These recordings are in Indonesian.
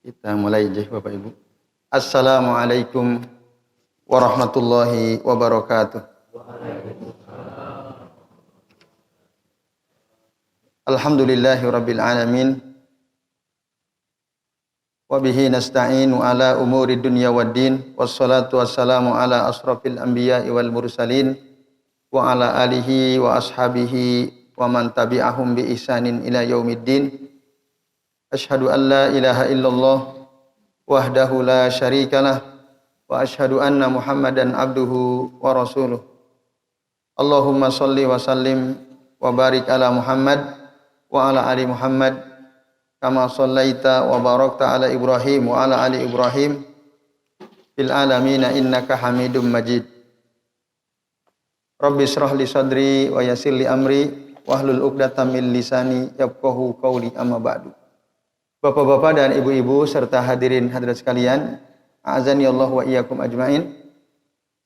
Kita mulai aja Bapak Ibu. Assalamualaikum warahmatullahi wabarakatuh. Alhamdulillahi rabbil alamin. Wa bihi nasta'inu ala umuri dunya waddin. Wassalatu wassalamu ala asrafil anbiya'i wal mursalin. Wa ala alihi wa ashabihi wa man tabi'ahum bi ihsanin ila yaumiddin. Asyhadu an la ilaha illallah wahdahu la syarikalah wa asyhadu anna Muhammadan abduhu wa rasuluh. Allahumma shalli wa sallim wa barik ala Muhammad wa ala ali Muhammad kama shallaita wa barakta ala Ibrahim wa ala ali Ibrahim fil alamin innaka Hamidum Majid. Rabbi shrah li sadri wa yassir li amri wahlul 'uqdatam min lisani yafqahu qawli amma ba'du. Bapak-bapak dan ibu-ibu serta hadirin hadirat sekalian, a'azani Allah wa iyyakum ajmain.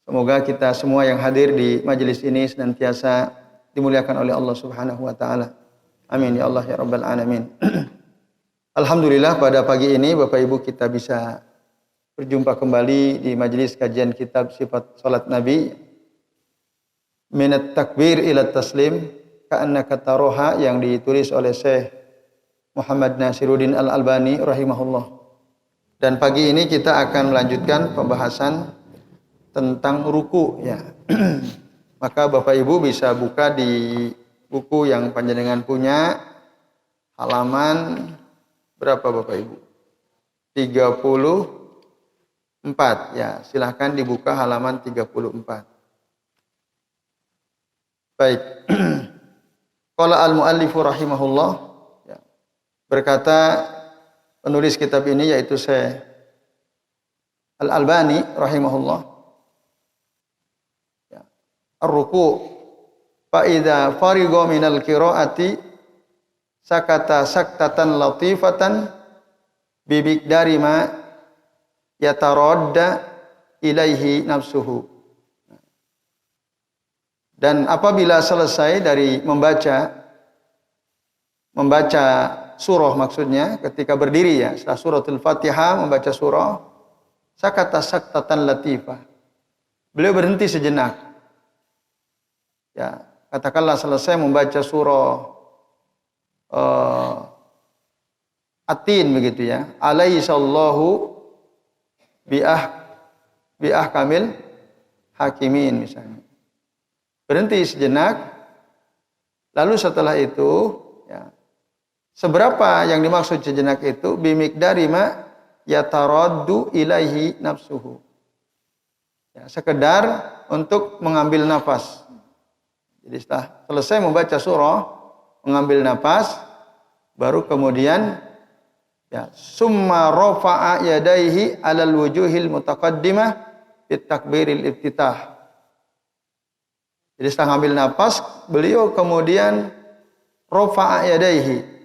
Semoga kita semua yang hadir di majelis ini senantiasa dimuliakan oleh Allah Subhanahu wa taala. Amin ya Allah ya rabbal alamin. Alhamdulillah pada pagi ini Bapak Ibu kita bisa berjumpa kembali di majelis kajian kitab Sifat Salat Nabi. Minat takbir ila taslim ka'annaka taroha yang ditulis oleh Syekh Muhammad Nasiruddin Al-Albani rahimahullah. Dan pagi ini kita akan melanjutkan pembahasan tentang ruku ya. Maka Bapak Ibu bisa buka di buku yang panjenengan punya, halaman berapa Bapak Ibu? 34 ya. Silahkan dibuka halaman 34. Baik. Qala al-muallifu rahimahullah. Berkata penulis kitab ini yaitu Syekh Al-Albani rahimahullah. Ya. Ar-ruku' fa idza fariga minal qiraati sakata saktatan latifatan bi miqdari ma yataradda ilaihi nafsuhu. Dan apabila selesai dari membaca surah maksudnya ketika berdiri ya, setelah suratul Fatihah membaca surah, sakata saktatan latifah. Beliau berhenti sejenak. Ya, katakanlah selesai membaca surah At-Tin begitu ya. Alaihissallahu bi'ah kamil hakimin misalnya. Berhenti sejenak. Lalu setelah itu ya, seberapa yang dimaksud sejenak itu bimiqdari ma yataraddu ilaihi nafsuhu. Ya, sekedar untuk mengambil nafas. Jadi setelah selesai membaca surah, mengambil nafas, baru kemudian ya summa rafa'a yadayhi 'alal wujuhil mutaqaddimah fit takbiril iftitah. Jadi setelah mengambil nafas, beliau kemudian rafa'a yadayhi.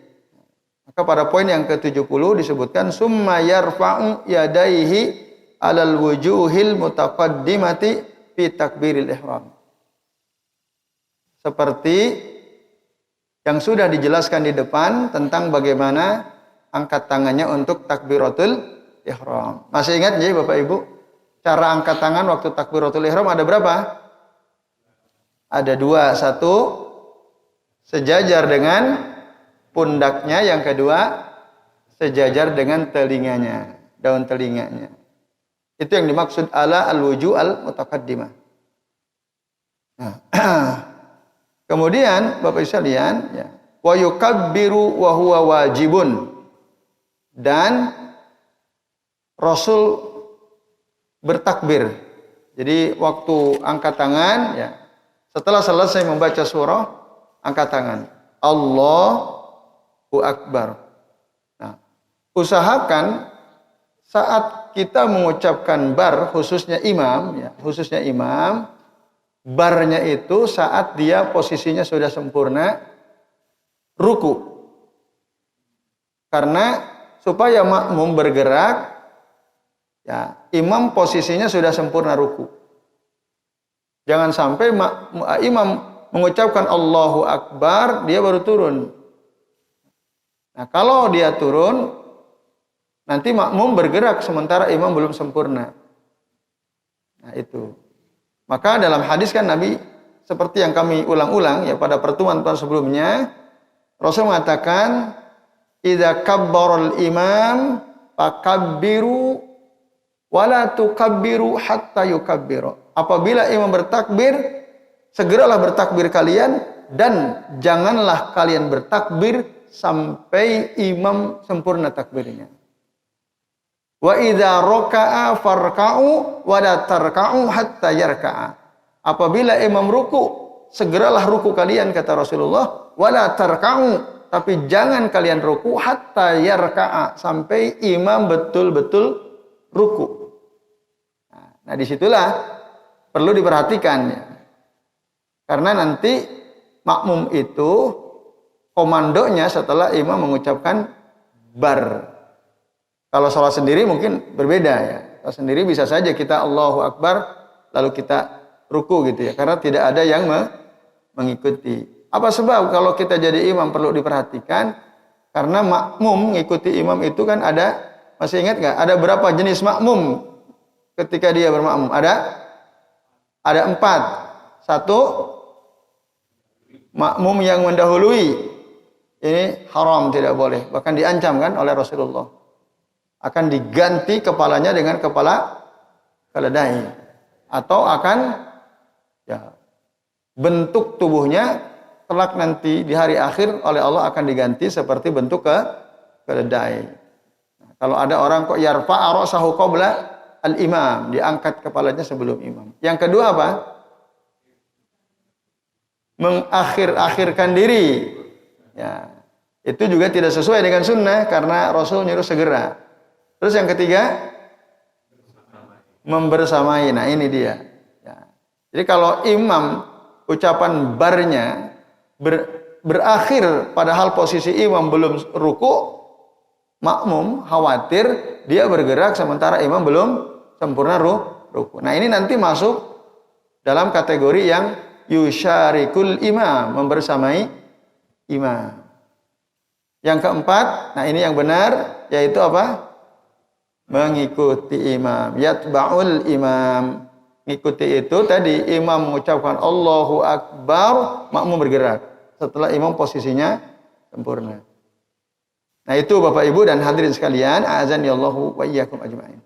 Maka pada poin yang ke-70 disebutkan summa yarfa'u yadaihi 'alal wujuhil mutaqaddimati fi takbiril ihram. Seperti yang sudah dijelaskan di depan tentang bagaimana angkat tangannya untuk takbiratul ihram. Masih ingat ya Bapak Ibu? Cara angkat tangan waktu takbiratul ihram ada berapa? Ada dua. Satu, sejajar dengan pundaknya, yang kedua sejajar dengan telinganya, daun telinganya. Itu yang dimaksud ala al-wuju' al-mutaqaddimah. Nah, kemudian Bapak sekalian, ya, wa yukabbiru wa huwa wajibun. Dan Rasul bertakbir. Jadi waktu angkat tangan ya, setelah selesai membaca surah, angkat tangan. Allahu Akbar. Nah, usahakan saat kita mengucapkan bar, khususnya imam, barnya itu saat dia posisinya sudah sempurna, ruku. Karena supaya makmum bergerak, ya, imam posisinya sudah sempurna ruku. Jangan sampai imam mengucapkan Allahu Akbar, dia baru turun. Nah, kalau dia turun, Nanti makmum bergerak sementara imam belum sempurna. Nah, itu. Maka dalam hadis kan Nabi seperti yang kami ulang-ulang ya pada pertemuan sebelumnya, Rasul mengatakan, "Idza kabbaral imam fakabbiru wa la tukabbiru hatta yukabbiru." Apabila imam bertakbir, segeralah bertakbir kalian dan janganlah kalian bertakbir sampai imam sempurna takbirnya. Wa idza raka'a farka'u wa la tarka'u hatta yarka'a. Apabila imam ruku, segeralah ruku kalian kata Rasulullah, wa la tarka'u, tapi jangan kalian ruku hatta yarka'a, sampai imam betul-betul ruku. Nah, disitulah perlu diperhatikan ya. Karena nanti makmum itu komandonya setelah imam mengucapkan bar. Kalau sholat sendiri mungkin berbeda ya. Kalau sendiri bisa saja kita Allahu Akbar lalu kita ruku gitu ya. Karena tidak ada yang mengikuti. Apa sebab kalau kita jadi imam perlu diperhatikan? Karena makmum mengikuti imam itu kan ada, masih ingat nggak? Ada berapa jenis makmum ketika dia bermakmum? Ada 4. 1, makmum yang mendahului. Ini haram, tidak boleh. Bahkan diancam kan oleh Rasulullah. Akan diganti kepalanya dengan kepala keledai, atau akan ya bentuk tubuhnya kelak nanti di hari akhir oleh Allah akan diganti seperti bentuk keledai. Nah, kalau ada orang kok yarfa'a ra'sahu qabla al-imam, diangkat kepalanya sebelum imam. Yang kedua apa? Mengakhir-akhirkan diri. Ya, itu juga tidak sesuai dengan sunnah karena Rasul nyuruh segera. Terus yang ketiga, membersamai. Nah, ini dia. Ya. Jadi kalau imam ucapan barnya berakhir padahal posisi imam belum ruku, makmum khawatir dia bergerak sementara imam belum sempurna ruku. Nah, ini nanti masuk dalam kategori yang yusyarikul imam, membersamai imam. Yang keempat, nah ini yang benar, yaitu apa? Mengikuti imam, yatba'ul imam. Mengikuti itu tadi imam mengucapkan Allahu Akbar, makmum bergerak setelah imam posisinya sempurna. Nah, itu Bapak Ibu dan hadirin sekalian, a'azanillahu wa iyyakum ajma'in.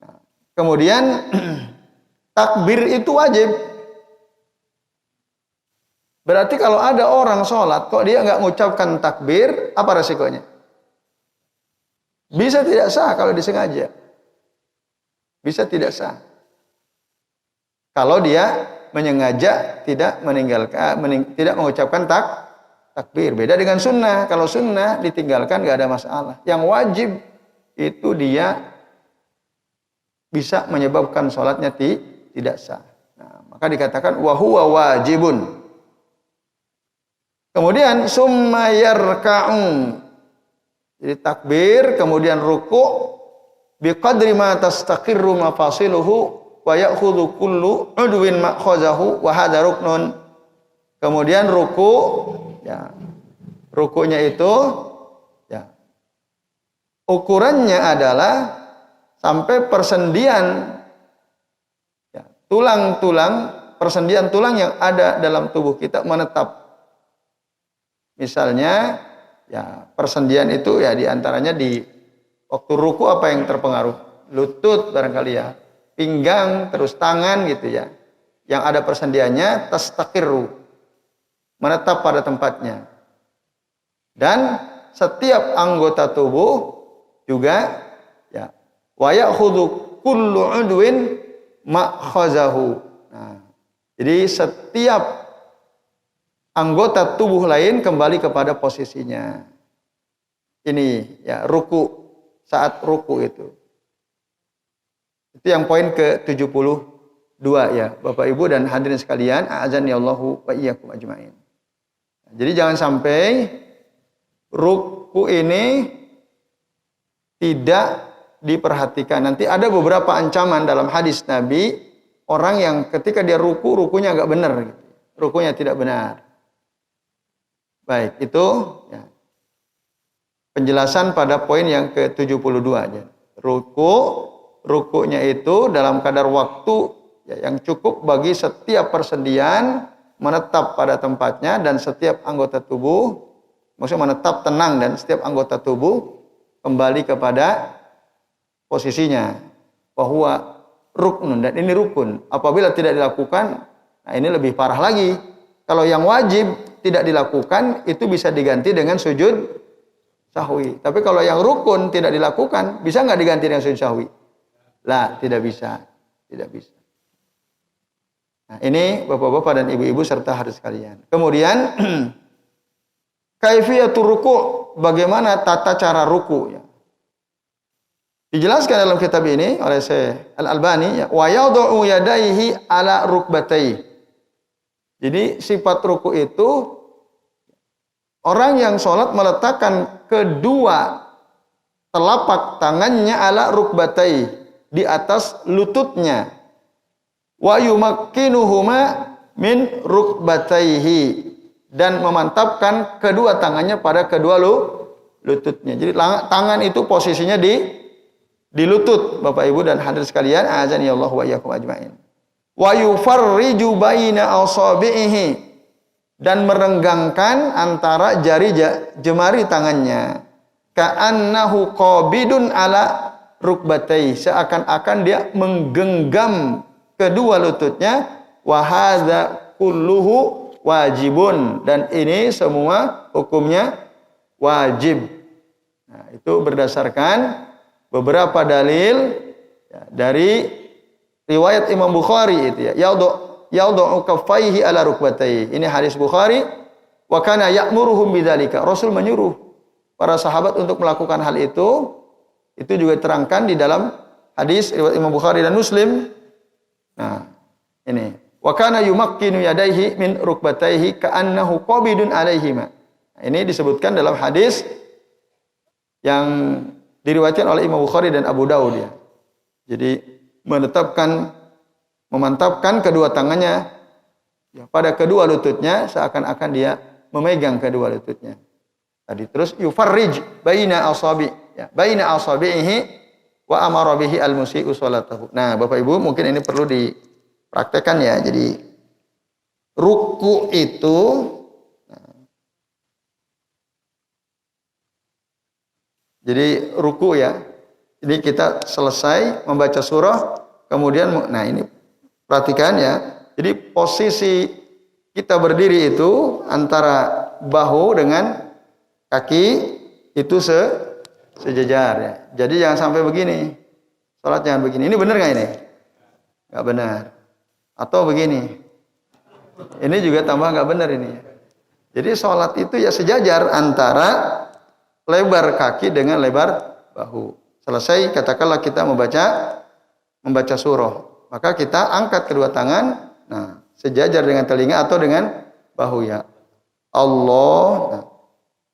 Nah, kemudian takbir itu wajib. Berarti kalau ada orang sholat kok dia nggak mengucapkan takbir, apa resikonya? Bisa tidak sah kalau disengaja. Bisa tidak sah. Kalau dia menyengaja tidak tidak mengucapkan takbir. Beda dengan sunnah. Kalau sunnah ditinggalkan nggak ada masalah. Yang wajib itu dia bisa menyebabkan sholatnya tidak sah. Nah, maka dikatakan wa huwa wajibun. Kemudian summa yarka'u. Jadi takbir, kemudian ruku biqadri ma tastaqirru mafasiluhu wa ya'khudhu kullu udwin ma'khazahu wa hadha ruknun. Kemudian ruku ya. Rukunya itu ya. Ukurannya adalah sampai persendian ya, tulang-tulang, persendian tulang yang ada dalam tubuh kita menetap. Misalnya ya, persendian itu ya diantaranya di waktu ruku apa yang terpengaruh? Lutut barangkali ya, pinggang, terus tangan gitu ya. Yang ada persendiannya tastaqirru, menetap pada tempatnya. Dan setiap anggota tubuh juga ya wa ya'khudhu kullu udwin ma'khazahu. Nah, jadi setiap anggota tubuh lain kembali kepada posisinya. Ini ya ruku, saat ruku itu. Itu yang poin ke-72 ya, Bapak Ibu dan hadirin sekalian, a'azanillahu wa iyyakum ajmain. Jadi jangan sampai ruku ini tidak diperhatikan. Nanti ada beberapa ancaman dalam hadis Nabi, orang yang ketika dia ruku, rukunya agak benar gitu. Rukunya tidak benar. Baik, itu ya. penjelasan pada poin yang ke-72 aja. Rukuknya itu dalam kadar waktu ya, yang cukup bagi setiap persendian menetap pada tempatnya dan setiap anggota tubuh, maksudnya menetap tenang dan setiap anggota tubuh kembali kepada posisinya. Bahwa ruknun, dan ini rukun. Apabila tidak dilakukan, nah ini lebih parah lagi. Kalau yang wajib tidak dilakukan, itu bisa diganti dengan sujud sahwi. Tapi kalau yang rukun tidak dilakukan, bisa nggak diganti dengan sujud sahwi? Lah, tidak bisa. Tidak bisa. Nah, ini bapak-bapak dan ibu-ibu serta hadirin sekalian. Kemudian kaifiyatur ruku', bagaimana tata cara ruku' ya. Dijelaskan dalam kitab ini oleh Syekh Al-Albani ya, wa yad'u yadayhi ala rukbatayhi. Jadi sifat ruku' itu orang yang sholat meletakkan kedua telapak tangannya ala rukbatayhi, di atas lututnya. Wa yumakkinuhuma min rukbatayhi, dan memantapkan kedua tangannya pada kedua lututnya. Jadi tangan itu posisinya di lutut, Bapak Ibu dan hadirin sekalian, azani Allah wa iyyakum ajmain. Wa yufarriju baina asabihi, dan merenggangkan antara jemari tangannya. Ka'annahu qabidun ala rukbatayhi, seakan-akan dia menggenggam kedua lututnya. Wa hadza kulluhu wajibun, dan ini semua hukumnya wajib. Nah, itu berdasarkan beberapa dalil ya, dari riwayat Imam Bukhari itu ya. Yad'u kaffaihi ala rukbatayhi. Ini hadis Bukhari. Wa kana ya'muruhum bidzalika. Rasul menyuruh para sahabat untuk melakukan hal itu. Itu juga diterangkan di dalam hadis riwayat Imam Bukhari dan Muslim. Nah, ini wa kana yumakkinu yadayhi min rukbatayhi ka'annahu qabidun alaihima. Nah, ini disebutkan dalam hadis yang diriwayatkan oleh Imam Bukhari dan Abu Daud ya. Jadi memantapkan kedua tangannya ya, pada kedua lututnya, seakan-akan dia memegang kedua lututnya. Tadi terus yufarrij baina asabi ya, baina asabihi wa amara bihi al-musii'u sholatahu. Nah, Bapak Ibu, mungkin ini perlu dipraktekkan ya. Jadi ruku itu jadi ruku ya. Ini kita selesai membaca surah, kemudian nah ini perhatikan ya. Jadi posisi kita berdiri itu antara bahu dengan kaki itu sejajar ya. Jadi jangan sampai begini. Salat jangan begini. Ini benar nggak ini? Nggak benar. Atau begini. Ini juga tambah nggak benar ini. Jadi salat itu ya sejajar antara lebar kaki dengan lebar bahu. Selesai katakanlah kita membaca surah. Maka kita angkat kedua tangan, nah sejajar dengan telinga atau dengan bahu ya. Allah. Nah,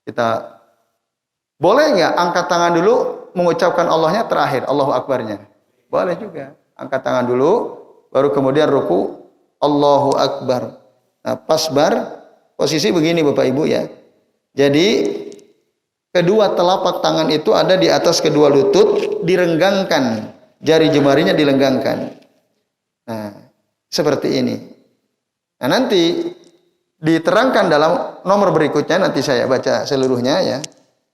kita boleh nggak angkat tangan dulu, mengucapkan Allahnya terakhir, Allahu Akbarnya? Boleh juga. Angkat tangan dulu, baru kemudian ruku, Allahu Akbar. Nah, pasbar, posisi begini Bapak Ibu ya. Jadi, kedua telapak tangan itu ada di atas kedua lutut, direnggangkan. Jari jemarinya dilenggangkan. Nah, seperti ini. Nah, nanti diterangkan dalam nomor berikutnya, nanti saya baca seluruhnya ya.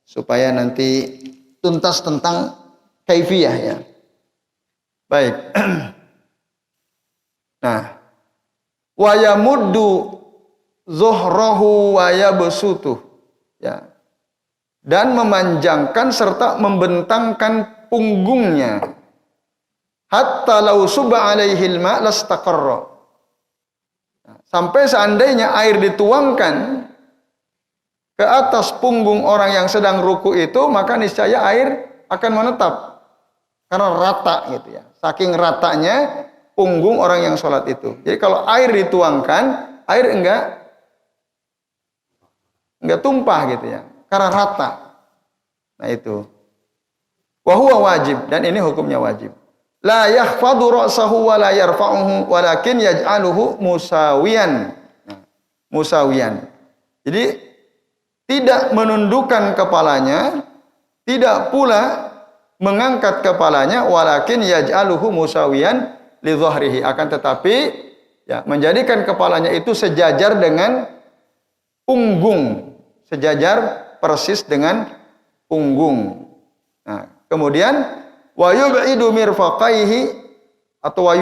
Supaya nanti tuntas tentang kaifiyah ya. Baik. Nah, wa yamuddu zuhrahu wa yabsutu ya. Dan memanjangkan serta membentangkan punggungnya. Hatta law suba alaihi al-ma' lastaqarra. Sampai seandainya air dituangkan ke atas punggung orang yang sedang ruku itu, maka niscaya air akan menetap. Karena rata gitu ya. Saking ratanya punggung orang yang sholat itu. Jadi kalau air dituangkan, air enggak tumpah gitu ya. Karena rata. Nah itu. Wa huwa wajib, dan ini hukumnya wajib. La yahfadu ra'sahu wa la yarfa'uhu walakin yaj'aluhu musawiyan. Nah, musawiyan. Jadi tidak menundukkan kepalanya tidak pula mengangkat kepalanya, walakin yaj'aluhu musawiyan li dhahrihi, akan tetapi ya menjadikan kepalanya itu sejajar dengan punggung, sejajar persis dengan punggung. Nah, kemudian wa yub'idu mirfaqaihi atau wa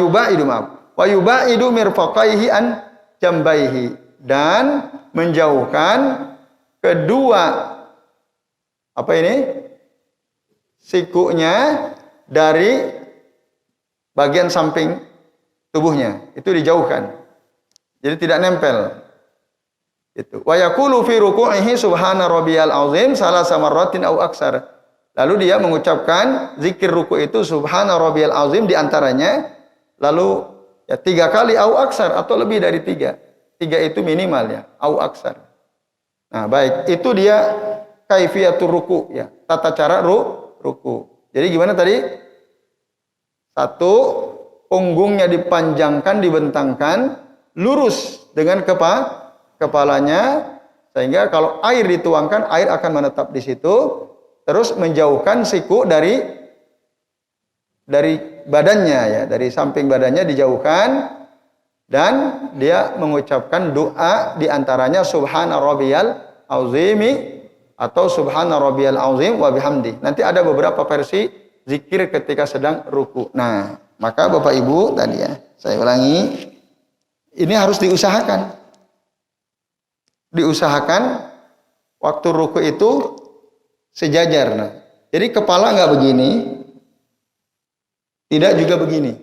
yub'idu mirfaqaihi an jambaihi, dan menjauhkan kedua sikunya dari bagian samping tubuhnya, itu dijauhkan. Jadi tidak nempel. Itu. Wa yaqulu fi ruku'ihi subhana rabbiyal azim salasa marratin au aksar. Lalu dia mengucapkan zikir ruku itu subhana rabbiyal azim di antaranya, lalu ya 3 kali au aksar atau lebih dari 3. 3 itu minimal ya, au aksar. Nah, baik, itu dia kaifiyatur ruku ya, tata cara ruku. Jadi gimana tadi? 1, punggungnya dipanjangkan, dibentangkan, lurus dengan kepalanya, sehingga kalau air dituangkan, air akan menetap di situ. Terus menjauhkan siku dari badannya ya, dari samping badannya dijauhkan, dan dia mengucapkan doa di antaranya subhana rabbiyal azimi atau subhana rabbiyal azim wa bihamdi. Nanti ada beberapa versi zikir ketika sedang ruku. Nah, maka Bapak Ibu tadi ya, saya ulangi, ini harus diusahakan. Diusahakan waktu ruku itu sejajar. Nah, jadi kepala nggak begini, tidak juga begini,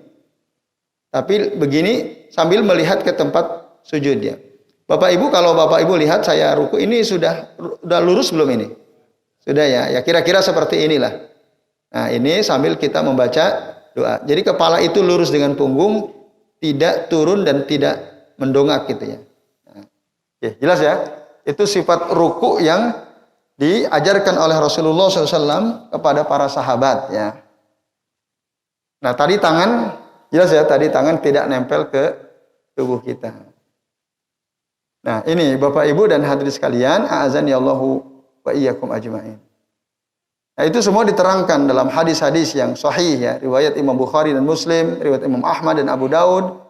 tapi begini sambil melihat ke tempat sujudnya. Bapak Ibu, kalau Bapak Ibu lihat saya ruku ini sudah lurus belum ini? Sudah ya, ya kira-kira seperti inilah. Nah, ini sambil kita membaca doa. Jadi kepala itu lurus dengan punggung, tidak turun dan tidak mendongak gitu ya. Nah, oke, jelas ya? Itu sifat ruku yang diajarkan oleh Rasulullah SAW kepada para sahabat ya. Nah, tadi tangan, jelas ya, tadi tangan tidak nempel ke tubuh kita. Nah, ini Bapak Ibu dan hadirin sekalian, a'azanillahu wa iyyakum ajmain. Nah, itu semua diterangkan dalam hadis-hadis yang sahih ya, riwayat Imam Bukhari dan Muslim, riwayat Imam Ahmad dan Abu Daud,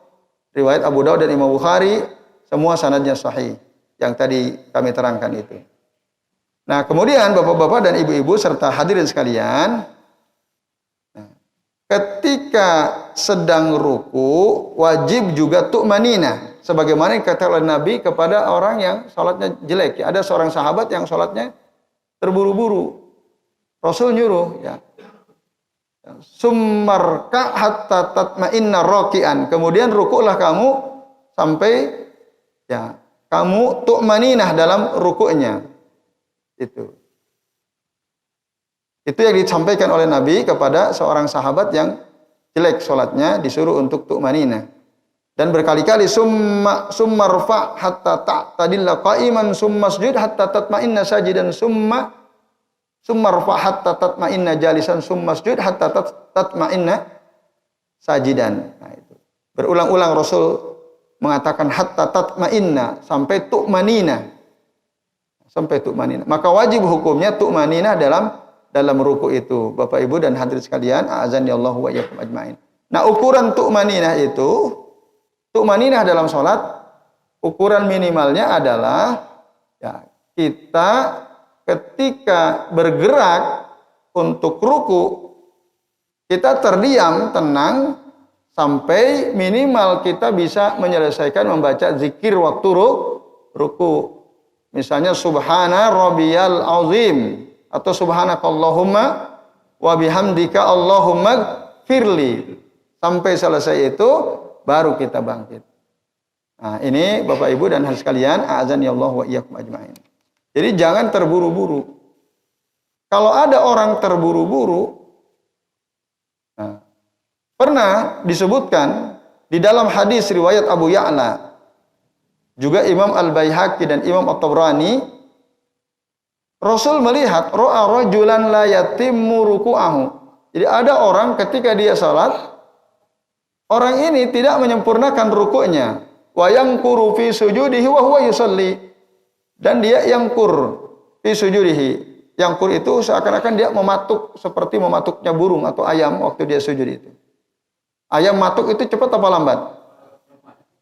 riwayat Abu Daud dan Imam Bukhari, semua sanadnya sahih yang tadi kami terangkan itu. Nah, kemudian Bapak-bapak dan Ibu-ibu serta hadirin sekalian, ketika sedang ruku wajib juga tu'manina, sebagaimana kata oleh Nabi kepada orang yang salatnya jelek. Ya, ada seorang sahabat yang salatnya terburu-buru. Rasul nyuruh ya, summarka hatta tatma'inna raki'an, kemudian rukulah kamu sampai ya kamu tu'maninah dalam rukuknya. Itu yang disampaikan oleh Nabi kepada seorang sahabat yang jelek salatnya, disuruh untuk tu'maninah. Dan berkali-kali summa rfa' hatta ta'tadilla qa'iman summa sujud hatta tatma'inna sajidan summa rfa' hatta tatma'inna jalisan summa sujud hatta tatma'inna sajidan. Nah, itu. Berulang-ulang Rasul mengatakan hatta tatma'inna sampai tu'manina. Sampai tu'manina. Maka wajib hukumnya tu'manina dalam ruku itu. Bapak Ibu dan hadirin sekalian, a'azanillahu wa iyyakum ajmain. Nah, ukuran tu'maninah itu, tu'maninah dalam salat, ukuran minimalnya adalah ya, kita ketika bergerak untuk ruku, kita terdiam, tenang, sampai minimal kita bisa menyelesaikan membaca zikir waktu ruku. Misalnya subhana rabbiyal azim atau subhanakallahumma wa bihamdika allahumma firli. Sampai selesai itu baru kita bangkit. Nah, ini Bapak Ibu dan hadirin sekalian, a'azanillahu wa iyyakum ajmain. Jadi jangan terburu-buru. Kalau ada orang terburu-buru, nah, pernah disebutkan di dalam hadis riwayat Abu Ya'la, juga Imam Al-Baihaqi dan Imam At-Tabrani, Rasul melihat ra'a rajulan la yatimmu ruku'ahu. Jadi ada orang ketika dia salat, orang ini tidak menyempurnakan rukuknya. Wa yanquru fi sujudihi wa huwa yusalli. Dan dia yangkur fi sujudihi. yang kuru itu seakan-akan dia mematuk seperti mematuknya burung atau ayam waktu dia sujud itu. Ayam matuk itu cepat apa lambat?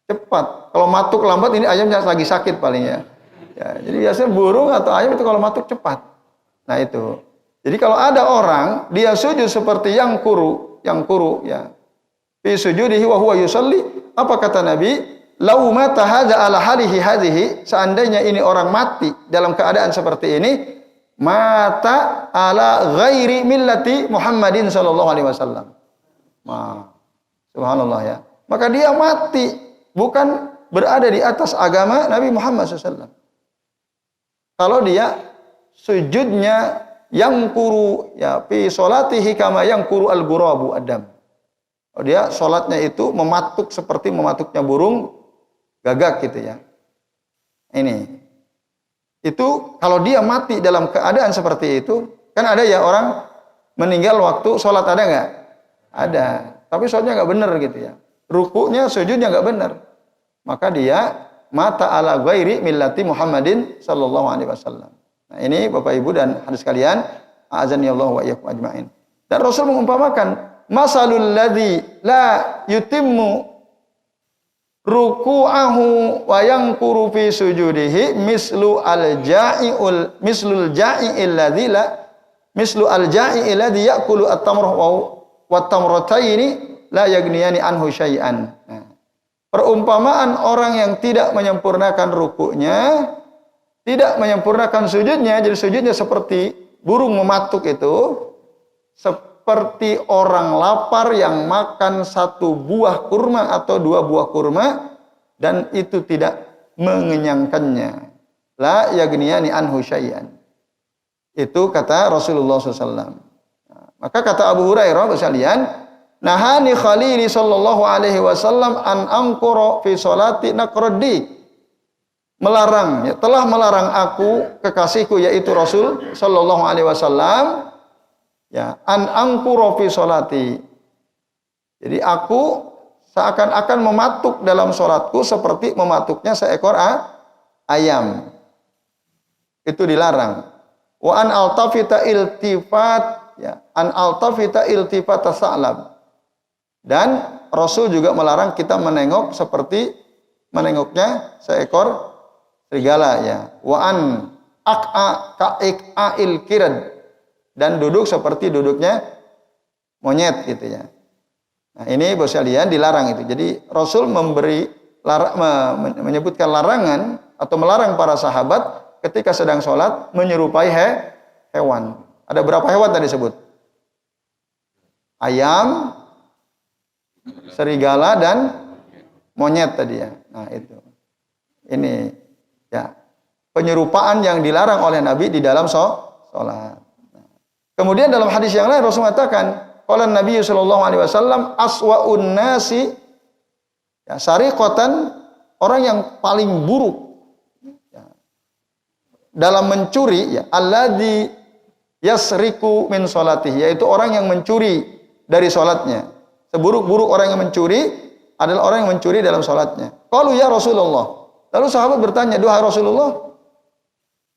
Cepat. Kalau matuk lambat ini ayamnya lagi sakit paling ya. Jadi biasanya burung atau ayam itu kalau matuk cepat. Nah itu. Jadi kalau ada orang dia sujud seperti yang kuru ya. Fi sujudihi wa huwa yusalli, apa kata Nabi? Lau mata hadza ala halihi hadhihi, seandainya ini orang mati dalam keadaan seperti ini, mata ala ghairi millati Muhammadin sallallahu alaihi wasallam. Subhanallah ya. Maka dia mati bukan berada di atas agama Nabi Muhammad SAW. Kalau dia sujudnya yang kuru ya fi salatihi kama yang kuru al-ghurabu adam. Kalau dia salatnya itu mematuk seperti mematuknya burung gagak gitu ya. Ini. Itu kalau dia mati dalam keadaan seperti itu, kan ada ya orang meninggal waktu salat, ada enggak? Ada. Tapi sholatnya nggak benar gitu ya. Rukuknya, sujudnya nggak benar. Maka dia mata ala ghairi millati Muhammadin sallallahu alaihi wasallam. Nah, ini Bapak Ibu dan hadirin sekalian, a'azanillahu wa iyyakum ajmain. Dan Rasul mengumpamakan, masalul ladzi la yutimmu ruku'ahu wa yanquru fi sujudihi mislul ja'i'il ladzi ya'kulu at-tamra wa tamrataini la yagniyani anhu syai'an. Nah, perumpamaan orang yang tidak menyempurnakan rukuknya, tidak menyempurnakan sujudnya, jadi sujudnya seperti burung mematuk itu, seperti orang lapar yang makan satu buah kurma atau dua buah kurma dan itu tidak mengenyangkannya. La yagniyani anhu syai'an. Itu kata Rasulullah SAW. Maka kata Abu Hurairah sekalian, nahani khalili sallallahu alaihi wasallam an angkura fi salati naqraddi. Melarang, ya, telah melarang aku kekasihku yaitu Rasul sallallahu alaihi wasallam ya an angkura fi salati. Jadi aku seakan-akan mematuk dalam salatku seperti mematuknya seekor ayam. Itu dilarang. Wa an altafita iltifat ya, an altafita iltifat sa'lab. Dan Rasul juga melarang kita menengok seperti menengoknya seekor serigala ya. Wa an aq'a ka'il kirad, dan duduk seperti duduknya monyet gitu ya. Nah, ini bos kalian dilarang itu. Jadi Rasul menyebutkan larangan atau melarang para sahabat ketika sedang sholat menyerupai hewan. Ada berapa hewan tadi disebut? Ayam, serigala, dan monyet tadi ya. Nah itu. Ini ya penyerupaan yang dilarang oleh Nabi di dalam sholat. Nah, kemudian dalam hadis yang lain Rasul mengatakan, qala Nabi sallallahu alaihi wasallam aswa'un nasi ya, sariqatan, orang yang paling buruk ya, dalam mencuri ya, alladzi yasriku min salatihi, yaitu orang yang mencuri dari salatnya. Seburuk-buruk orang yang mencuri adalah orang yang mencuri dalam salatnya. Qalu ya Rasulullah. Lalu sahabat bertanya, "Duhai Rasulullah,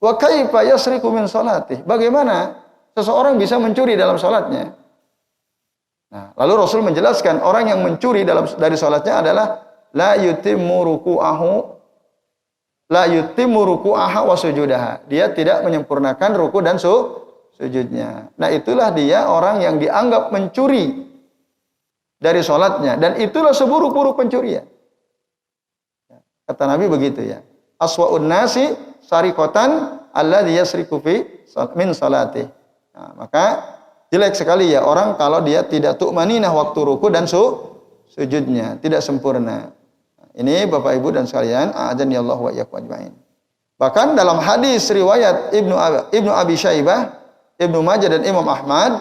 wa kaifa yasriku min salatihi?" Bagaimana seseorang bisa mencuri dalam salatnya? Nah, lalu Rasul menjelaskan orang yang mencuri dari salatnya adalah la yutimmu ruku'aha wa sujudaha. Dia tidak menyempurnakan ruku dan sujudnya. Nah, itulah dia orang yang dianggap mencuri dari sholatnya. Dan itulah seburuk-buruk pencurian. Kata Nabi begitu ya. Aswa'un nasi sariqatan alladhi yasriku min salatih. Nah, maka jelek sekali ya orang kalau dia tidak tu'maninah waktu ruku dan sujudnya. Tidak sempurna. Nah, ini Bapak Ibu dan sekalian, a'adzanillahu wa iyyakum ajmain. Bahkan dalam hadis riwayat Ibnu Abi Syaibah, Ibnu Majah dan Imam Ahmad,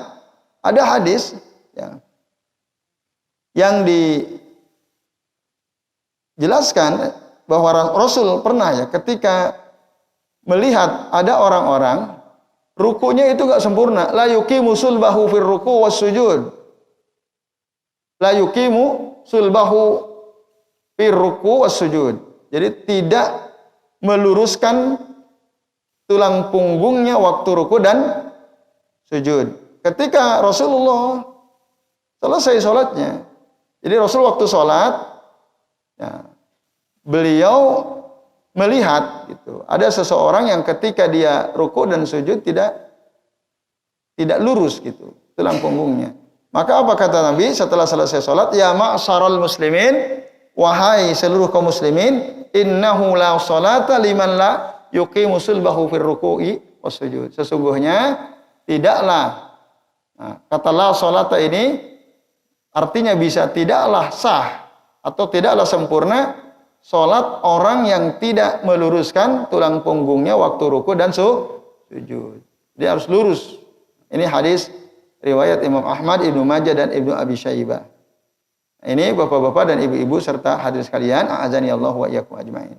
ada hadis ya, yang dijelaskan bahwa Rasul pernah ya ketika melihat ada orang-orang rukunya itu enggak sempurna, la yuqimu sulbahu fir ruku was sujud. La yuqimu sulbahu fir ruku was sujud. Jadi tidak meluruskan tulang punggungnya waktu ruku dan sujud. Ketika Rasulullah selesai sholatnya, jadi Rasul waktu sholat, ya, beliau melihat gitu, ada seseorang yang ketika dia ruku dan sujud tidak lurus gitu tulang punggungnya. Maka apa kata Nabi setelah selesai sholat? Ya ma'syaral muslimin, wahai seluruh kaum muslimin, innahu la sholata liman la yuqimu sulbahu fir ruku'i was sujud. Sesungguhnya tidaklah, nah, kata la sholata ini artinya bisa tidaklah sah atau tidaklah sempurna sholat orang yang tidak meluruskan tulang punggungnya waktu ruku dan sujud. Dia harus lurus. Ini hadis riwayat Imam Ahmad, Ibnu Majah dan Ibnu Abi Syaibah. Ini bapak-bapak dan ibu-ibu serta hadirin sekalian, a'azani Allah wa iyyakum ajmain.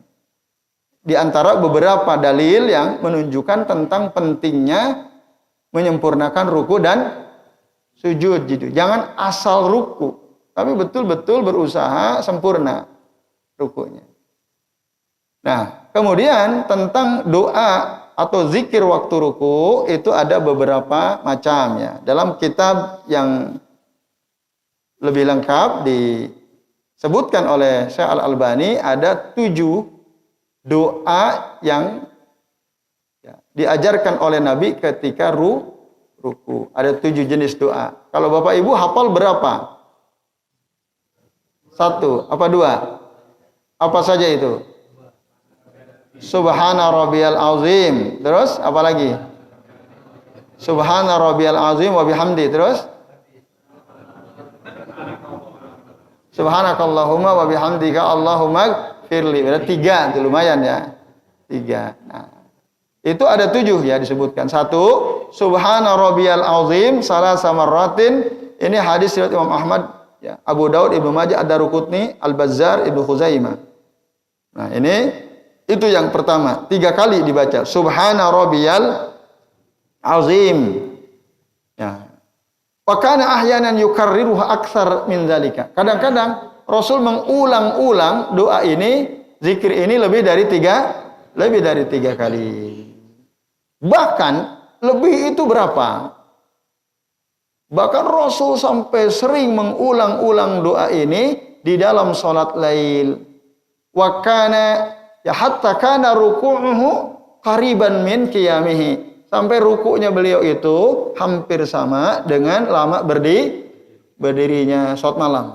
Di antara beberapa dalil yang menunjukkan tentang pentingnya menyempurnakan ruku dan sujud gitu. Jangan asal ruku, tapi betul-betul berusaha sempurna rukunya. Nah, kemudian tentang doa atau zikir waktu ruku itu ada beberapa macam ya. Dalam kitab yang lebih lengkap disebutkan oleh Syekh Al-Albani ada 7 doa yang ya, diajarkan oleh Nabi ketika ruku. Ada 7 jenis doa. Kalau Bapak Ibu hafal berapa? 1, apa 2? Apa saja itu? Subhana rabbiyal azim. Terus apa lagi? Subhana rabbiyal azim wa bihamdi. Terus Subhanakallahumma wa bihamdika Allahumma firli. Berarti 3, itu lumayan ya. 3. Nah, itu ada 7 ya disebutkan. 1, Subhana rabbiyal azim salasa marratin. Ini hadis riwayat Imam Ahmad ya, Abu Daud, Ibnu Majah, Ad-Daruqutni, Al-Bazzar, Ibnu Khuzaimah. Nah, ini itu yang pertama, 3 kali dibaca. Subhana rabbiyal azim. Ya. Wa kana ahyanan yukarriruha aktsar min dzalika. Kadang-kadang Rasul mengulang-ulang doa ini, zikir ini lebih dari 3 kali. Bahkan lebih itu berapa? Bahkan Rasul sampai sering mengulang-ulang doa ini di dalam salat lail. Wa kana ya hatta kana ruku'uhu qariban min qiyamihi. Sampai ruku'nya beliau itu hampir sama dengan lama berdirinya salat malam.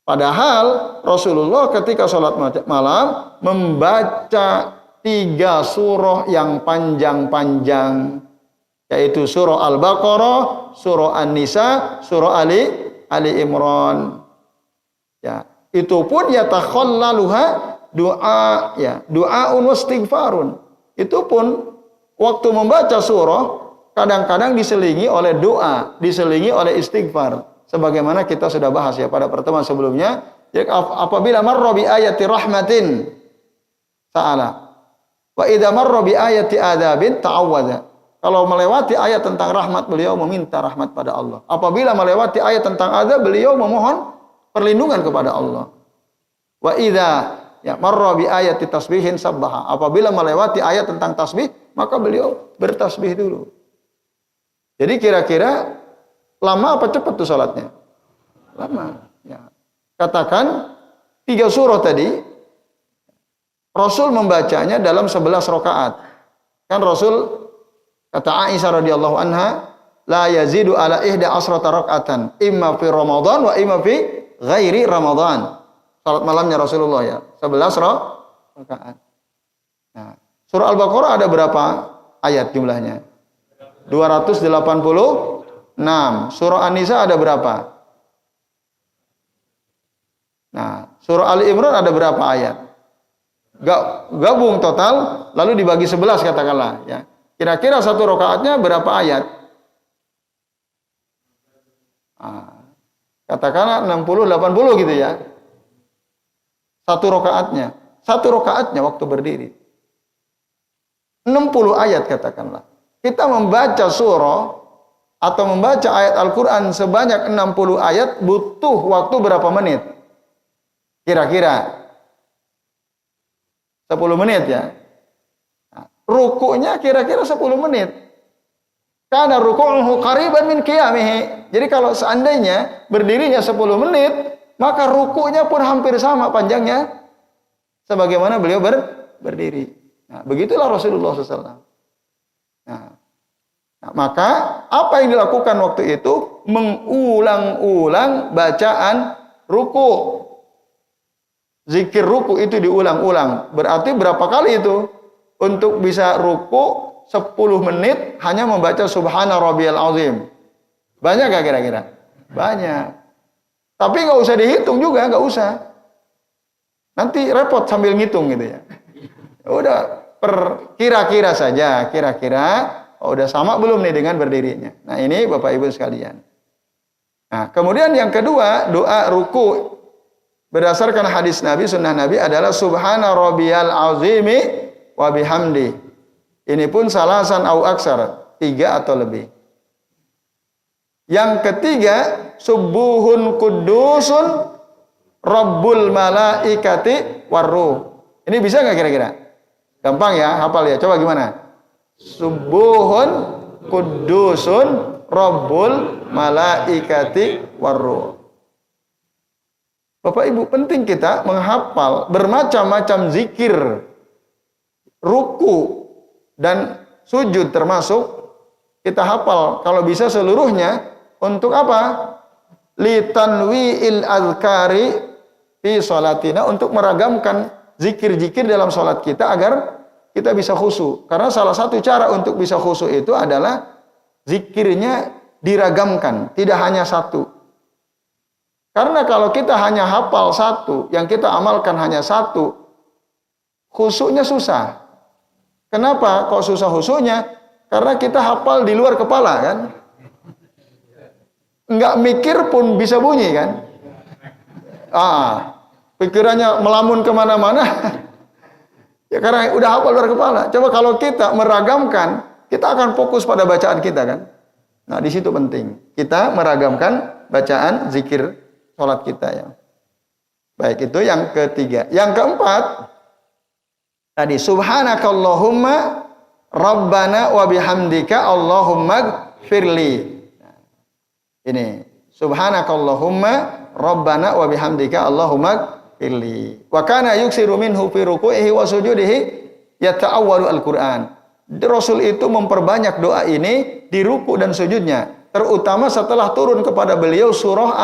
Padahal Rasulullah ketika salat malam membaca 3 surah yang panjang-panjang, yaitu surah Al-Baqarah, surah An-Nisa, surah Ali Imran. Ya, itu pun yatakhallaluha doa ya, doaun wastighfarun. Itu pun waktu membaca surah kadang-kadang diselingi oleh doa, diselingi oleh istighfar. Sebagaimana kita sudah bahas ya pada pertemuan sebelumnya, ya, apabila marra bi ayati rahmatin sa'ala wa idza marra bi ayati adabin ta'awwadza. Kalau melewati ayat tentang rahmat, beliau meminta rahmat pada Allah. Apabila melewati ayat tentang azab, beliau memohon perlindungan kepada Allah. Wa idza ya marra bi ayati tasbihin sabbaha. Apabila melewati ayat tentang tasbih, maka beliau bertasbih dulu. Jadi kira-kira lama apa cepat tuh salatnya? Lama. Ya. Katakan 3 surah tadi, Rasul membacanya dalam 11 rakaat. Kan Rasul, kata Aisyah radhiyallahu anha, la yazidu ala ihda asrata raka'atan, imma fi Ramadan wa imma fi ghairi Ramadan. Salat malamnya Rasulullah ya, 11 rakaat. Nah, surah Al-Baqarah ada berapa ayat jumlahnya? 286. Surah An-Nisa ada berapa? Nah, surah Ali Imran ada berapa ayat? Gabung total lalu dibagi 11 katakanlah ya. Kira-kira 1 rakaatnya berapa ayat? Nah, katakanlah 60 80 gitu ya. 1 rakaatnya waktu berdiri 60 ayat katakanlah. Kita membaca surah atau membaca ayat Al-Quran sebanyak 60 ayat butuh waktu berapa menit? Kira-kira 10 menit ya. Nah, rukunya kira-kira 10 menit. Karena ruku'uhu qariban min qiyamihi. Jadi kalau seandainya berdirinya 10 menit, maka rukunya pun hampir sama panjangnya sebagaimana beliau berdiri. Nah, begitulah Rasulullah SAW. Nah, maka apa yang dilakukan waktu itu? Mengulang-ulang bacaan ruku. Zikir ruku itu diulang-ulang. Berarti berapa kali itu? Untuk bisa ruku 10 menit hanya membaca Subhana Rabbiyal Azim. Banyak gak kira-kira? Banyak. Tapi nggak usah dihitung juga, nggak usah. Nanti repot sambil ngitung gitu ya. Udah kira-kira saja, kira-kira udah sama belum nih dengan berdirinya. Nah ini Bapak Ibu sekalian. Nah kemudian yang kedua, doa ruku berdasarkan hadis Nabi, sunnah Nabi adalah Subhana Rabbiyal Azimi wa bihamdi. Ini pun salasan au aksar, 3 atau lebih. Yang ketiga, subuhun kudusun Rabbul malaikati warruh. Ini bisa nggak kira-kira? Gampang ya, hafal ya. Coba gimana? Subuhun kudusun Rabbul malaikati warruh. Bapak Ibu, penting kita menghafal bermacam-macam zikir, ruku dan sujud termasuk kita hafal kalau bisa seluruhnya. Untuk apa? Litanwi'il azkari fi sholatina, untuk meragamkan zikir-zikir dalam sholat kita agar kita bisa khusyuk. Karena salah satu cara untuk bisa khusyuk itu adalah zikirnya diragamkan, tidak hanya satu. Karena kalau kita hanya hafal satu, yang kita amalkan hanya satu, khusyuknya susah. Kenapa kok susah khusyuknya? Karena kita hafal di luar kepala kan. Enggak mikir pun bisa bunyi kan. Pikirannya melamun kemana-mana. Ya karena udah hafal luar kepala. Coba kalau kita meragamkan, kita akan fokus pada bacaan kita kan. Nah di situ penting. Kita meragamkan bacaan zikir sholat kita ya. Baik, itu yang ketiga. Yang keempat, tadi subhanakallahumma rabbana wa bihamdika allahumma gfirli. Ini subhanakallahumma rabbana wa bihamdika allahumma gfirli. Wa kana yuksiru minhu fi ruku'ihi wa sujudihi yata'awwalu al-Qur'an. Rasul itu memperbanyak doa ini di ruku dan sujudnya, terutama setelah turun kepada beliau surah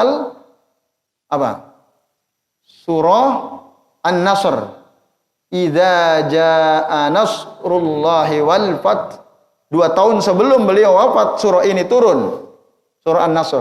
Surah An-Nasr. Idza jaa nasrullahi wal fath. 2 tahun sebelum beliau wafat surah ini turun. Surah An-Nasr.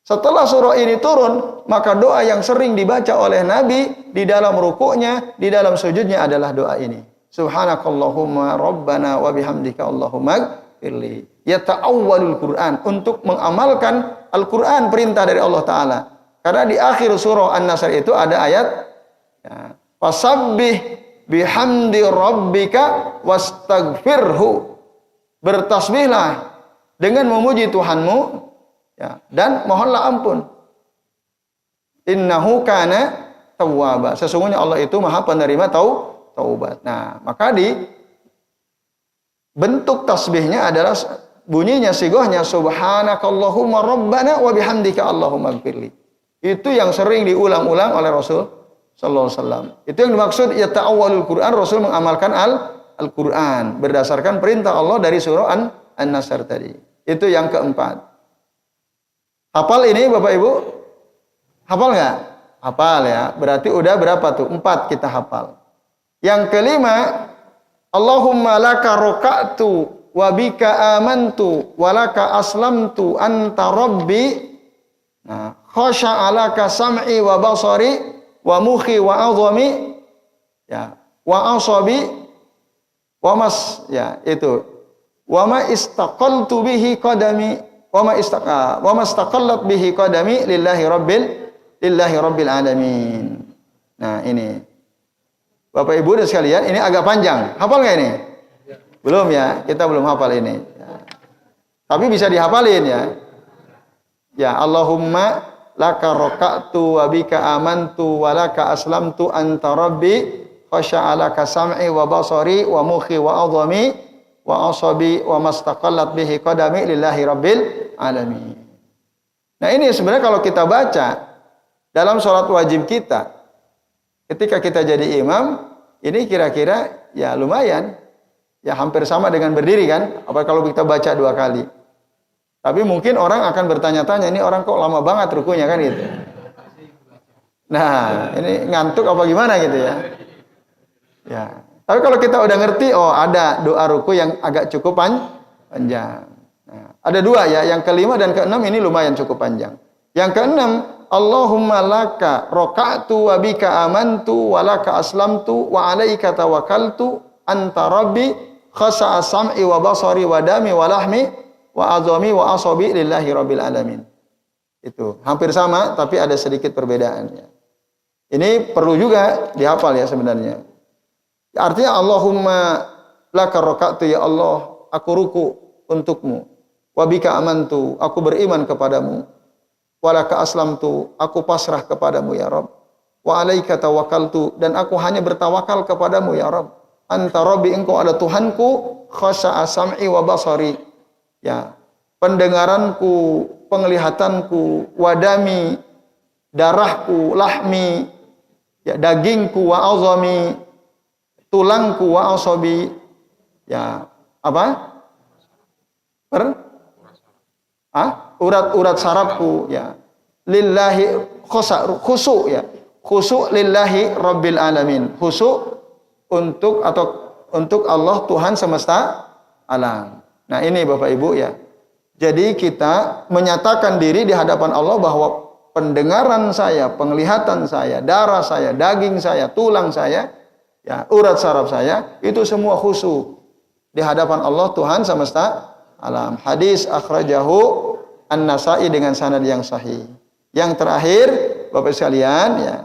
Setelah surah ini turun, maka doa yang sering dibaca oleh Nabi di dalam rukuknya, di dalam sujudnya adalah doa ini. Subhanakallahumma rabbana wa bihamdika allahumma gfirli. Yata'awwalul Qur'an, untuk mengamalkan Al-Qur'an, perintah dari Allah Ta'ala. Karena di akhir surah An-Nasr itu ada ayat fasabbih bihamdi rabbika wastaghfirhu. Bertasbihlah dengan memuji Tuhanmu ya, dan mohonlah ampun. Innahu kana tawwaba. Sesungguhnya Allah itu Maha penerima taubat. Nah, maka di bentuk tasbihnya adalah bunyinya, sigohnya subhanakallahumma rabbana wa bihamdika allahumma gfirli. Itu yang sering diulang-ulang oleh Rasul sallallahu alaihi wasallam. Itu yang dimaksud yata'awwalul Qur'an, Rasul mengamalkan Al-Qur'an berdasarkan perintah Allah dari surah An-Nasr tadi. Itu yang keempat. Hafal ini Bapak Ibu? Hafal enggak? Hafal ya. Berarti udah berapa tuh? 4 kita hafal. Yang kelima, Allahumma laka roka'tu wa bika amantu wa laka aslamtu anta rabbi. Nah, khasha'alaka sam'i wa basari wa mukhi wa azami ya wa asabi wa mas ya itu wa ma istaqaltu bihi qadami wa ma istaqallat bihi qadami lillahi rabbil alamin. Nah, ini Bapak Ibu dan sekalian, ini agak panjang. Hafal nggak ini? Belum ya, kita belum hafal ini. Ya. Tapi bisa dihafalin ya. Ya, Allahumma laka roka'tu wa bika amantu wa laka aslamtu anta rabbi khasya'alaka sam'i wa basari wa mukhi wa adhami wa asabi wa mastaqallat bihi qadami lillahi rabbil alamin. Nah, ini sebenarnya kalau kita baca dalam sholat wajib kita, ketika kita jadi imam, ini kira-kira ya lumayan, ya hampir sama dengan berdiri kan, apa kalau kita baca 2 kali. Tapi mungkin orang akan bertanya-tanya, ini orang kok lama banget rukunya kan gitu. Nah, ini ngantuk apa gimana gitu ya. Ya. Tapi kalau kita udah ngerti, oh ada doa ruku yang agak cukup panjang. Nah, ada 2 ya, yang ke-5 dan ke-6 ini lumayan cukup panjang. Yang ke-6, Allahumma laka roka'tu wa bika amantu wa laka aslamtu wa alaika tawakkaltu anta rabbi khasa'a sam'i wa basari wa dami wa lahmi wa azami wa asabi lillahi rabbil alamin. Itu hampir sama tapi ada sedikit perbedaannya. Ini perlu juga dihafal ya sebenarnya. Artinya Allahumma laka roka'tu ya Allah, aku ruku untukmu. Wa bika amantu, aku beriman kepadamu. Wa laka aslamtu, aku pasrah kepadamu ya Rabb. Wa alaika tawakkaltu, dan aku hanya bertawakal kepadamu ya Rabb. Anta Rabbi, engkau ada Tuhanku, khasha'a sam'i wa basari. Ya, pendengaranku, penglihatanku, wadami, darahku, lahmi, ya, dagingku, wa azami, tulangku, wa asabi, ya, apa? Urat-urat sarafku, ya. Lillahi khusu, ya. Khusu lillahi rabbil alamin. Khusu untuk Allah Tuhan semesta alam. Nah, ini Bapak Ibu ya. Jadi kita menyatakan diri di hadapan Allah bahwa pendengaran saya, penglihatan saya, darah saya, daging saya, tulang saya, ya, urat saraf saya, itu semua khusyuk di hadapan Allah Tuhan semesta alam. Hadis akhrajahu An-Nasa'i dengan sanad yang sahih. Yang terakhir, Bapak sekalian, ya.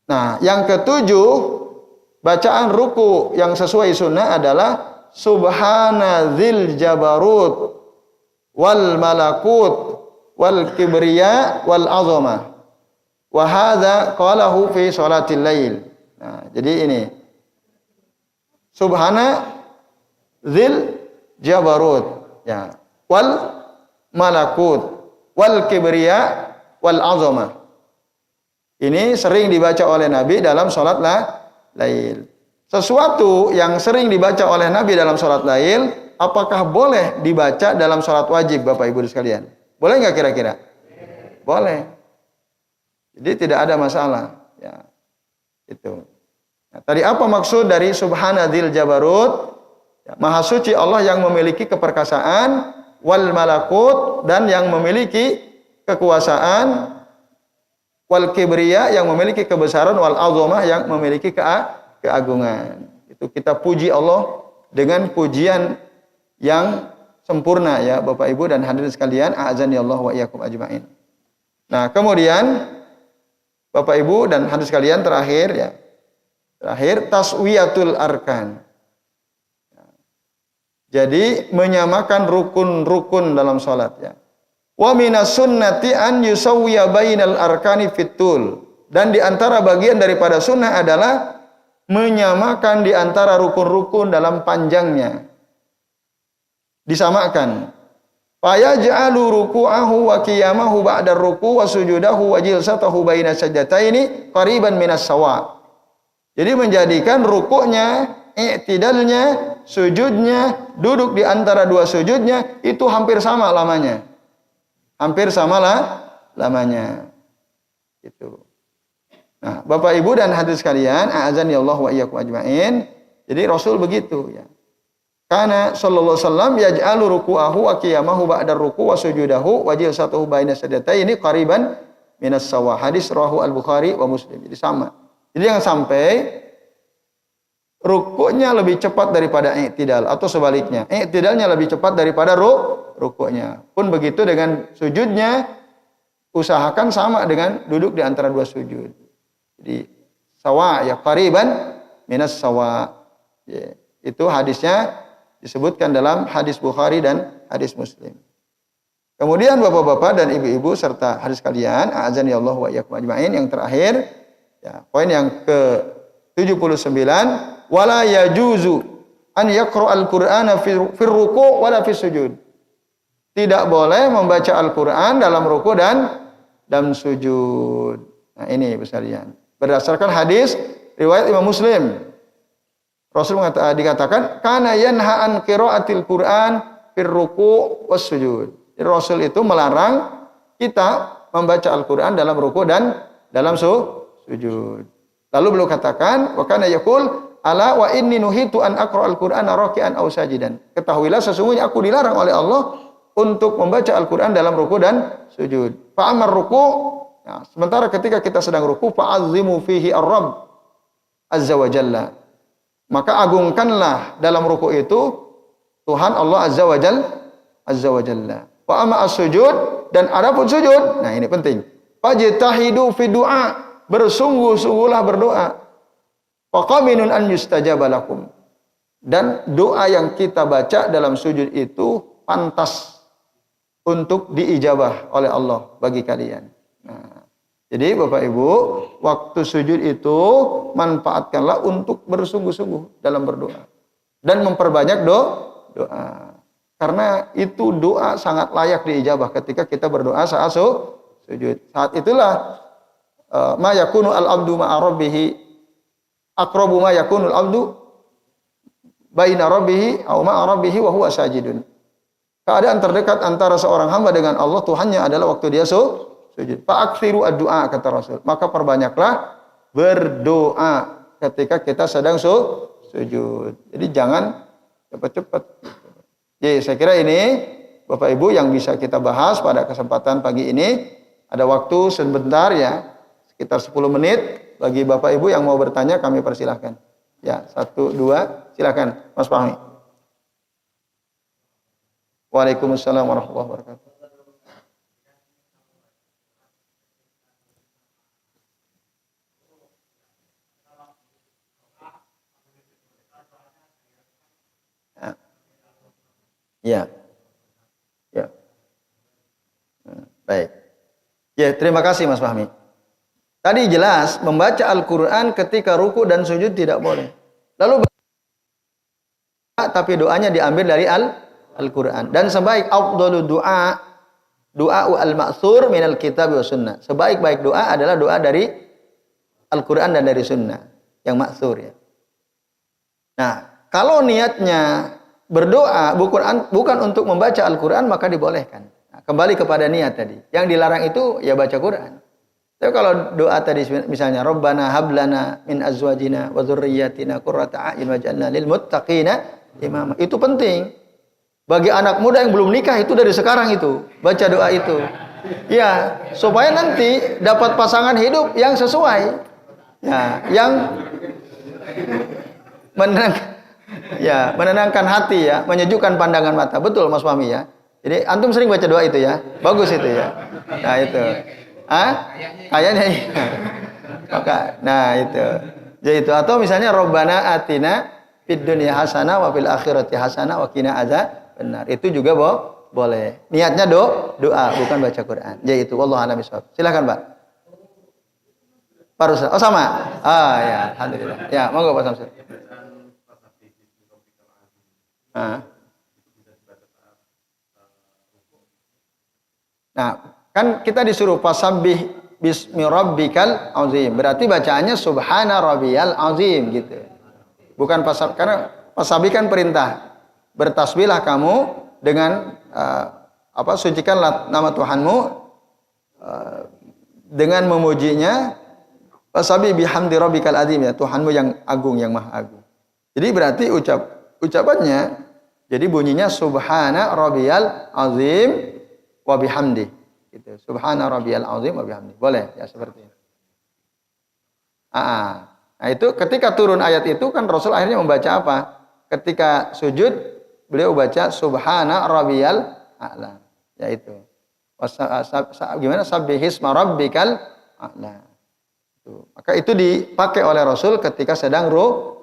Nah, yang ketujuh, bacaan ruku yang sesuai sunnah adalah Subhana dzil jabarut wal malakut wal kibriya wal azamah. Wa hadza qalahu fi sholatil lail. Nah, jadi ini Subhana dzil jabarut, ya, wal malakut wal kibriya wal azamah. Ini sering dibaca oleh Nabi dalam sholat lail. Sesuatu yang sering dibaca oleh Nabi dalam sholat lail, apakah boleh dibaca dalam sholat wajib, Bapak Ibu sekalian? Boleh nggak kira-kira? Boleh. Jadi tidak ada masalah. Ya, itu. Nah, tadi apa maksud dari Subhanadzil Jabarut? Ya, Maha suci Allah yang memiliki keperkasaan, wal malakut, dan yang memiliki kekuasaan, wal kibriya yang memiliki kebesaran, wal azamah yang memiliki keagungan. Itu kita puji Allah dengan pujian yang sempurna ya Bapak Ibu dan hadirin sekalian, a'azani Allah wa iyyakum ajmain. Nah, kemudian Bapak Ibu dan hadirin sekalian terakhir ya. Terakhir taswiyatul arkan. Jadi menyamakan rukun-rukun dalam salat ya. Wa minas sunnati an yusawwiya bainal arkani fitul. Dan di antara bagian daripada sunnah adalah menyamakan di antara rukun-rukun dalam panjangnya. Disamakan. Fayaj'alu ruku'ahu wa qiyamahu ba'da ruku' wa sujudahu wa jilsatahu baina sajdataini qariban minas sawa. Jadi menjadikan rukuknya, i'tidalnya, sujudnya, duduk di antara 2 sujudnya itu hampir sama lamanya. Hampir sama lamanya. Itu. Nah, Bapak Ibu dan hadirin sekalian, a'azani Allah wa iyyakum ajmain. Jadi Rasul begitu ya. Karena sallallahu alaihi wasallam yaj'alu ruku'ahu wa qiyamahu ba'da ruku' wa sujudahu wa jilsatuhu baina sajdataini qariban minas sawa. Hadis rawahu Al-Bukhari wa Muslim. Jadi sama. Jadi yang sampai rukuknya lebih cepat daripada i'tidal atau sebaliknya. I'tidalnya lebih cepat daripada rukuknya. Pun begitu dengan sujudnya, usahakan sama dengan duduk di antara 2 sujud. Jadi sawa ya qariban minas sawa. Ya, itu hadisnya disebutkan dalam hadis Bukhari dan hadis Muslim. Kemudian Bapak-bapak dan Ibu-ibu serta hadis kalian, a'azani Allah wa iyyakum ajmain, yang terakhir Ya, poin yang ke-79, wala yajuzu an yaqra'al Qur'ana fi ruku' wala fi sujud. Tidak boleh membaca Al-Qur'an dalam ruku' dan sujud. Nah, ini sekalian. Berdasarkan hadis riwayat Imam Muslim, Rasul dikatakan kana yanha an qiraatil Qur'an fir ruku' was sujud. Rasul itu melarang kita membaca Al-Qur'an dalam ruku' dan dalam sujud. Lalu beliau katakan, wa kana yaqul ala wa inni nuhitu an aqra al-Qur'ana raki'an aw sajidan. Ketahuilah sesungguhnya aku dilarang oleh Allah untuk membaca Al-Qur'an dalam ruku' dan sujud. Fa amar ruku', nah, sementara ketika kita sedang ruku', fa'azzimu fihi ar-rabb azza wa jalla. Maka agungkanlah dalam ruku' itu Tuhan Allah azza wa jalla. Wa amma as-sujud, dan adapun sujud, nah ini penting. Fajtahidu fi du'a, bersungguh-sungguhlah berdoa. Wa qaminun an yustajaba lakum. Dan doa yang kita baca dalam sujud itu pantas untuk diijabah oleh Allah bagi kalian. Nah, jadi Bapak Ibu, waktu sujud itu manfaatkanlah untuk bersungguh-sungguh dalam berdoa dan memperbanyak doa. Karena itu doa sangat layak diijabah ketika kita berdoa saat sujud. Saat itulah ma yakunu al-abdu ma'a rabbih aqrabu ma yakunu al-abdu baina rabbih aw ma'a rabbih wa huwa sajidun. Keadaan terdekat antara seorang hamba dengan Allah Tuhannya adalah waktu dia sujud. Fa'aktsiru ad-du'a kata Rasul. Maka perbanyaklah berdoa ketika kita sedang sujud. Jadi jangan cepat-cepat. Jadi saya kira ini Bapak Ibu yang bisa kita bahas pada kesempatan pagi ini. Ada waktu sebentar ya, sekitar 10 menit. Bagi Bapak Ibu yang mau bertanya kami persilahkan. Ya, 1, 2, silakan Mas Fahmi. Waalaikumsalam warahmatullahi wabarakatuh. Ya. Ya. Baik. Ya, terima kasih Mas Fahmi. Tadi jelas membaca Al-Qur'an ketika ruku dan sujud tidak boleh. Lalu tapi doanya diambil dari Al-Qur'an. Dan sebaik afdalu doa al-ma'tsur minal kitab wa sunnah. Sebaik-baik doa adalah doa dari Al-Qur'an dan dari sunnah yang ma'tsur ya. Nah, kalau niatnya berdoa bukan untuk membaca Al-Qur'an maka dibolehkan. Nah, kembali kepada niat tadi. Yang dilarang itu ya baca Qur'an. Tapi kalau doa tadi misalnya Rabbana hablana min azwajina wa dzurriyyatina qurrata a'yun waj'alna lil muttaqina imama. Itu penting. Bagi anak muda yang belum nikah itu dari sekarang itu baca doa itu. Ya, supaya nanti dapat pasangan hidup yang sesuai. Ya, yang menenangkan hati ya, menyejukkan pandangan mata. Betul Mas Fahmi ya. Jadi antum sering baca doa itu ya. Bagus itu ya. Nah itu. Kayaknya iya. Maka nah itu. Jadi itu atau misalnya Rabbana atina fid dunya hasanah wa fil akhirati hasanah wa qina adzabannar. Itu juga boleh. Niatnya doa bukan baca Quran. Jadi itu wallahu a'lam bishawab. Silakan, Pak. Baru oh sama. Ya, alhamdulillah. Ya, monggo Pak Samsul. Nah, kan kita disuruh fasabbih bismi rabbikal azim. Berarti bacaannya subhana rabbiyal azim gitu. Bukan karena fasabbih kan perintah. Bertasbihlah kamu dengan sucikanlah nama Tuhanmu dengan memujinya. Fasabbih bihamdi rabbikal azim ya, Tuhanmu yang agung, yang maha agung. Jadi berarti ucapannya jadi bunyinya subhana rabbiyal azim wa bihamdi. Gitu. Subhana rabbiyal azim wa bihamdi. Boleh ya seperti itu. Nah, itu ketika turun ayat itu kan Rasul akhirnya membaca apa? Ketika sujud beliau baca subhana rabbiyal a'la. Yaitu gimana sabbihisma rabbikal a'la. Maka itu dipakai oleh Rasul ketika sedang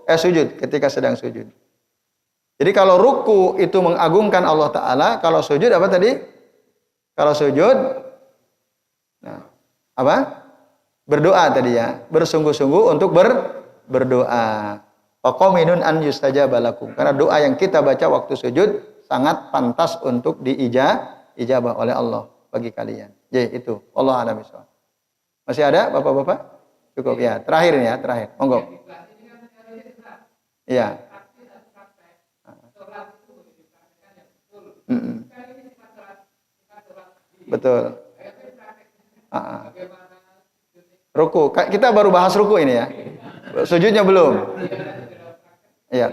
sujud, ketika sedang sujud. Jadi kalau ruku itu mengagungkan Allah Ta'ala, kalau sujud apa tadi? Kalau sujud, nah, apa? berdoa tadi ya, bersungguh-sungguh untuk berdoa. Faqaminun an yustajaba lakum. Karena doa yang kita baca waktu sujud sangat pantas untuk diijabah oleh Allah bagi kalian. Jadi itu. Allah a'lam bishawab. Masih ada Bapak-bapak? Cukup ya. Terakhir ini ya, terakhir. Monggo. Iya. Betul. Ruku. Kita baru bahas ruku ini ya. Sujudnya belum. Ya,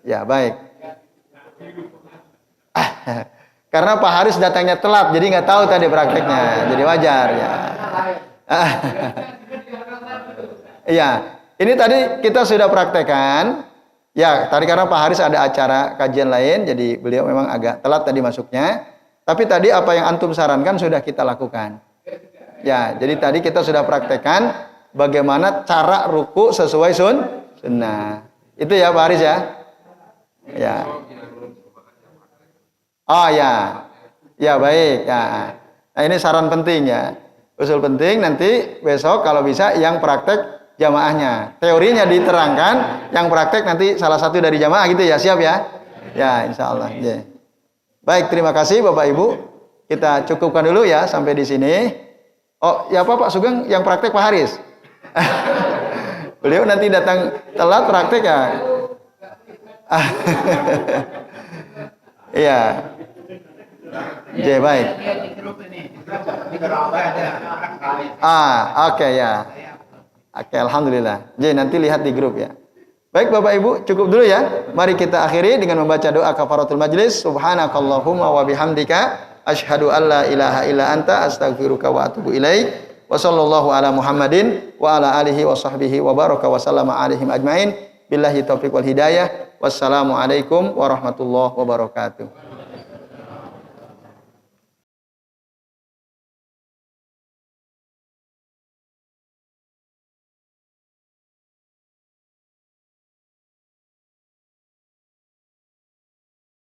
ya baik. Karena Pak Haris datangnya telat, jadi nggak tahu tadi prakteknya, jadi wajar ya. Iya, ini tadi kita sudah praktekkan. Ya, tadi karena Pak Haris ada acara kajian lain, jadi beliau memang agak telat tadi masuknya. Tapi tadi apa yang antum sarankan sudah kita lakukan. Ya, jadi tadi kita sudah praktekkan bagaimana cara ruku sesuai sunnah. Itu ya Pak Haris ya. Ya. Oh ya. Ya baik ya. Nah ini saran penting ya. Usul penting nanti besok kalau bisa yang praktek jamaahnya. Teorinya diterangkan, yang praktek nanti salah satu dari jamaah gitu ya. Siap ya? Ya insyaallah. Ya. Baik, terima kasih Bapak Ibu. Kita cukupkan dulu ya sampai di sini. Oh, ya Pak Sugeng yang praktek Pak Haris. Beliau nanti datang telat praktek ya. Iya. Oke, baik. Oke ya. Oke, alhamdulillah. Jadi nanti lihat di grup ya. Baik Bapak Ibu, cukup dulu ya. Mari kita akhiri dengan membaca doa kafaratul majlis. Subhanakallahumma wa bihamdika asyhadu an la ilaha illa anta astaghfiruka wa atubu ilaik. Wa sallallahu ala Muhammadin wa ala alihi wa sahbihi wa baraka wa sallama alaihim ajmain. Billahi taufiq wal hidayah. Wassalamu alaikum warahmatullahi wabarakatuh.